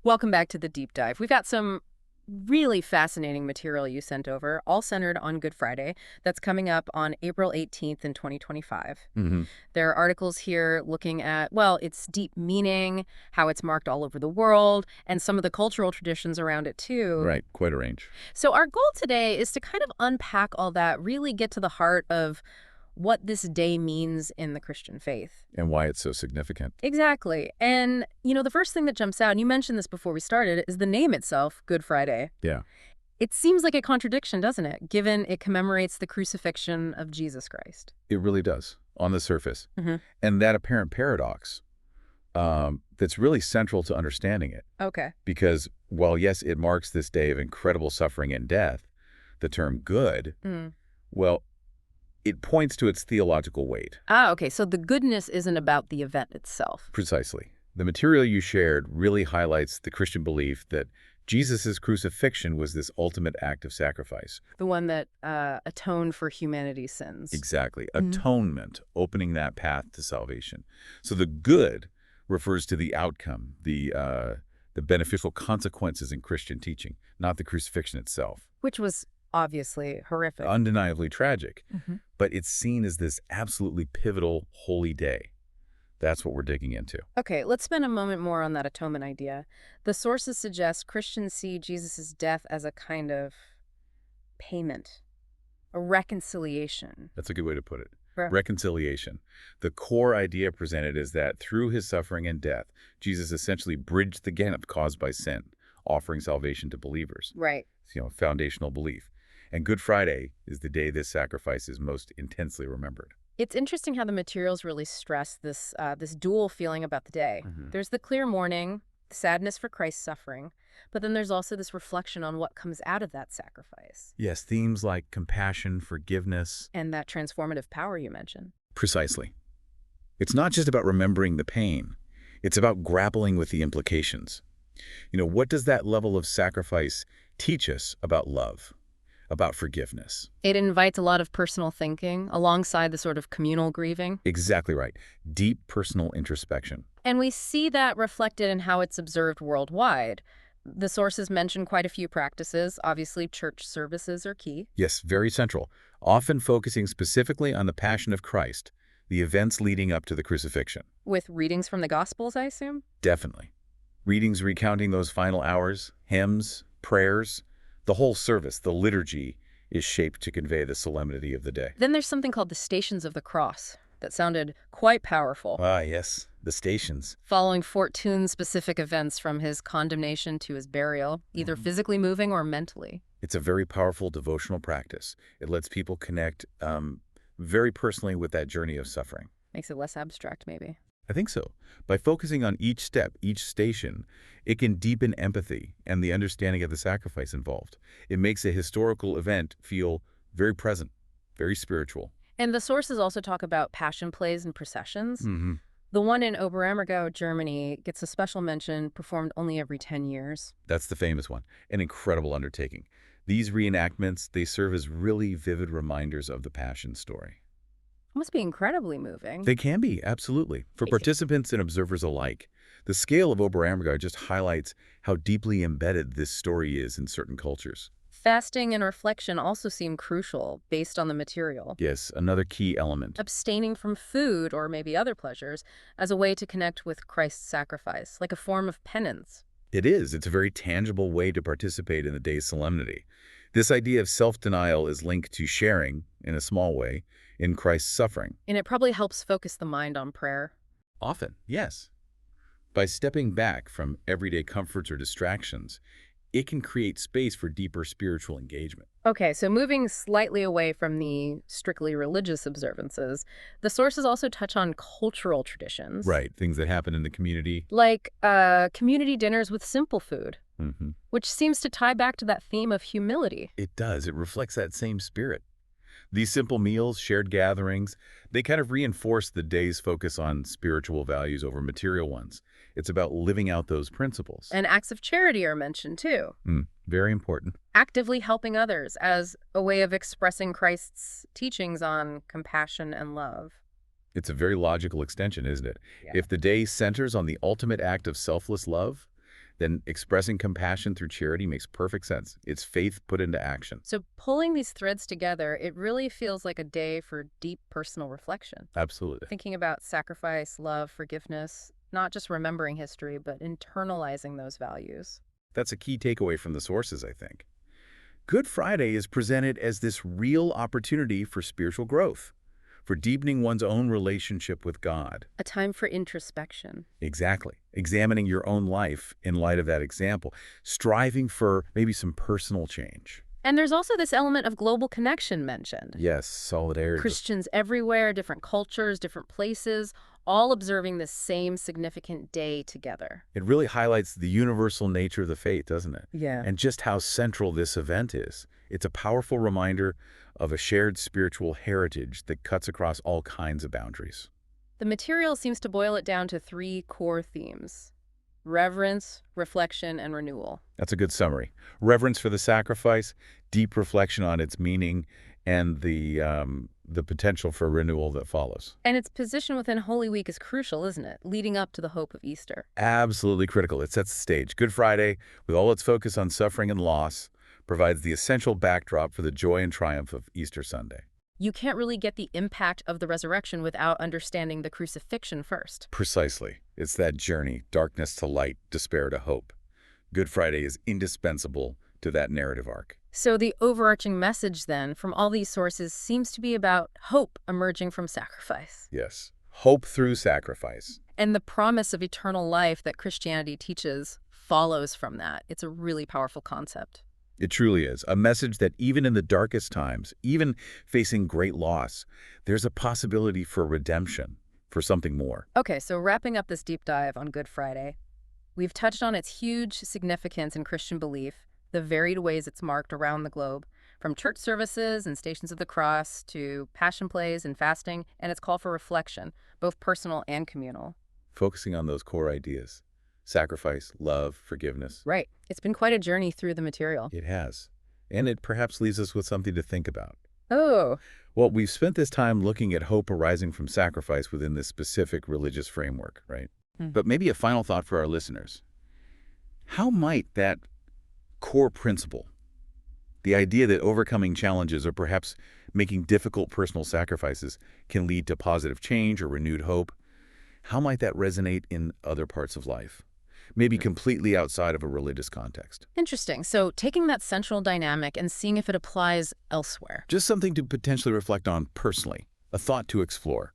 Welcome back to the deep dive. We've got some really fascinating material you sent over, all centered on Good Friday. That's coming up on April 18th in 2025. Hmm. There are articles here looking at, well, its deep meaning, how it's marked all over the world, and some of the cultural traditions around it too. Right, quite a range. So our goal today is to kind of unpack all that, really get to the heart of what this day means in the Christian faith. And why it's so significant. Exactly. And, the first thing that jumps out, and you mentioned this before we started, is the name itself, Good Friday. Yeah, It seems like a contradiction, doesn't it, given it commemorates the crucifixion of Jesus Christ? it really does, on the surface. Hmm. And that apparent paradox, that's really central to understanding it. Okay. Because while, yes, it marks this day of incredible suffering and death, the term good, Mm. well, it points to its theological weight. Ah, okay. So the goodness isn't about the event itself. Precisely. The material you shared really highlights the Christian belief that Jesus' crucifixion was this ultimate act of sacrifice. The one that atoned for humanity's sins. Exactly. Mhm. Atonement, opening that path to salvation. So the good refers to the outcome, the beneficial consequences in Christian teaching, not the crucifixion itself. Which was obviously horrific. Undeniably tragic, Mhm. but it's seen as this absolutely pivotal holy day. That's what we're digging into. Okay, let's spend a moment more on that atonement idea. The sources suggest Christians see Jesus' death as a kind of payment, a reconciliation. That's a good way to put it. For- Reconciliation. The core idea presented is that through his suffering and death, Jesus essentially bridged the gap caused by sin, offering salvation to believers. Right. It's, foundational belief. And Good Friday is the day this sacrifice is most intensely remembered. It's interesting how the materials really stress this dual feeling about the day. Mhm. There's the clear mourning, the sadness for Christ's suffering, but then there's also this reflection on what comes out of that sacrifice Yes, themes like compassion, forgiveness. and that transformative power you mentioned. Precisely. It's not just about remembering the pain. It's about grappling with the implications. What does that level of sacrifice teach us about love, about forgiveness? It invites a lot of personal thinking alongside the sort of communal grieving. Exactly right. Deep personal introspection. And we see that reflected in how it's observed worldwide. The sources mention quite a few practices. Obviously, church services are key. Yes, very central, often focusing specifically on the Passion of Christ, the events leading up to the crucifixion. With readings from the Gospels, I assume? Definitely. Readings recounting those final hours, hymns, prayers, the whole service, the liturgy, is shaped to convey the solemnity of the day. Then there's something called the Stations of the Cross that sounded quite powerful, Ah, yes, the stations. following Fortune's specific events from his condemnation to his burial, either physically moving or mentally. It's a very powerful devotional practice. It lets people connect very personally with that journey of suffering. Makes it less abstract, maybe. I think so. By focusing on each step, each station, it can deepen empathy and the understanding of the sacrifice involved. It makes a historical event feel very present, very spiritual. And the sources also talk about passion plays and processions. Hmm. The one in Oberammergau, Germany, gets a special mention, performed only every 10 years. That's the famous one, an incredible undertaking. These reenactments, they serve as really vivid reminders of the Passion story. Must be incredibly moving. They can be, absolutely, for Thank you. participants and observers alike. The scale of Oberammergau just highlights how deeply embedded this story is in certain cultures. Fasting and reflection also seem crucial based on the material. Yes, another key element. Abstaining from food or maybe other pleasures as a way to connect with Christ's sacrifice, like a form of penance. It is. It's a very tangible way to participate in the day's solemnity. This idea of self-denial is linked to sharing, in a small way, in Christ's suffering. And it probably helps focus the mind on prayer. Often, yes. By stepping back from everyday comforts or distractions, it can create space for deeper spiritual engagement. Okay, so moving slightly away from the strictly religious observances, the sources also touch on cultural traditions. Right, things that happen in the community. Like community dinners with simple food, Hmm. which seems to tie back to that theme of humility. It does. It reflects that same spirit. These simple meals, shared gatherings, they kind of reinforce the day's focus on spiritual values over material ones. It's about living out those principles. And acts of charity are mentioned too. Very important. Actively helping others as a way of expressing Christ's teachings on compassion and love. It's a very logical extension, isn't it? Yeah. If the day centers on the ultimate act of selfless love, then expressing compassion through charity makes perfect sense. It's faith put into action. So pulling these threads together, it really feels like a day for deep personal reflection. Absolutely. Thinking about sacrifice, love, forgiveness, not just remembering history, but internalizing those values. That's a key takeaway from the sources, I think. Good Friday is presented as this real opportunity for spiritual growth, for deepening one's own relationship with God. A time for introspection. Exactly. Examining your own life in light of that example, striving for maybe some personal change. And there's also this element of global connection mentioned. Yes, solidarity. Christians everywhere, different cultures, different places, all observing the same significant day together. It really highlights the universal nature of the faith, doesn't it? Yeah. And just how central this event is. It's a powerful reminder of a shared spiritual heritage that cuts across all kinds of boundaries. The material seems to boil it down to three core themes: reverence, reflection, and renewal. That's a good summary. Reverence for the sacrifice, deep reflection on its meaning, and the potential for renewal that follows. And its position within Holy Week is crucial, isn't it? Leading up to the hope of Easter. Absolutely critical. It sets the stage. Good Friday, with all its focus on suffering and loss, provides the essential backdrop for the joy and triumph of Easter Sunday. You can't really get the impact of the resurrection without understanding the crucifixion first. Precisely. It's that journey, darkness to light, despair to hope. Good Friday is indispensable to that narrative arc. So the overarching message then from all these sources seems to be about hope emerging from sacrifice. Yes. Hope through sacrifice. And the promise of eternal life that Christianity teaches follows from that. It's a really powerful concept. It truly is. A message that even in the darkest times, even facing great loss, there's a possibility for redemption, for something more. Okay, so wrapping up this deep dive on Good Friday, we've touched on its huge significance in Christian belief, the varied ways it's marked around the globe, from church services and Stations of the Cross to passion plays and fasting, and its call for reflection, both personal and communal. Focusing on those core ideas. Sacrifice, love, forgiveness. Right. It's been quite a journey through the material. It has. And it perhaps leaves us with something to think about. Oh, Well, we've spent this time looking at hope arising from sacrifice within this specific religious framework, right? Hmm. But maybe a final thought for our listeners. How might that core principle, the idea that overcoming challenges or perhaps making difficult personal sacrifices can lead to positive change or renewed hope, how might that resonate in other parts of life? Maybe completely outside of a religious context. interesting. So taking that central dynamic and seeing if it applies elsewhere. Just something to potentially reflect on personally, a thought to explore.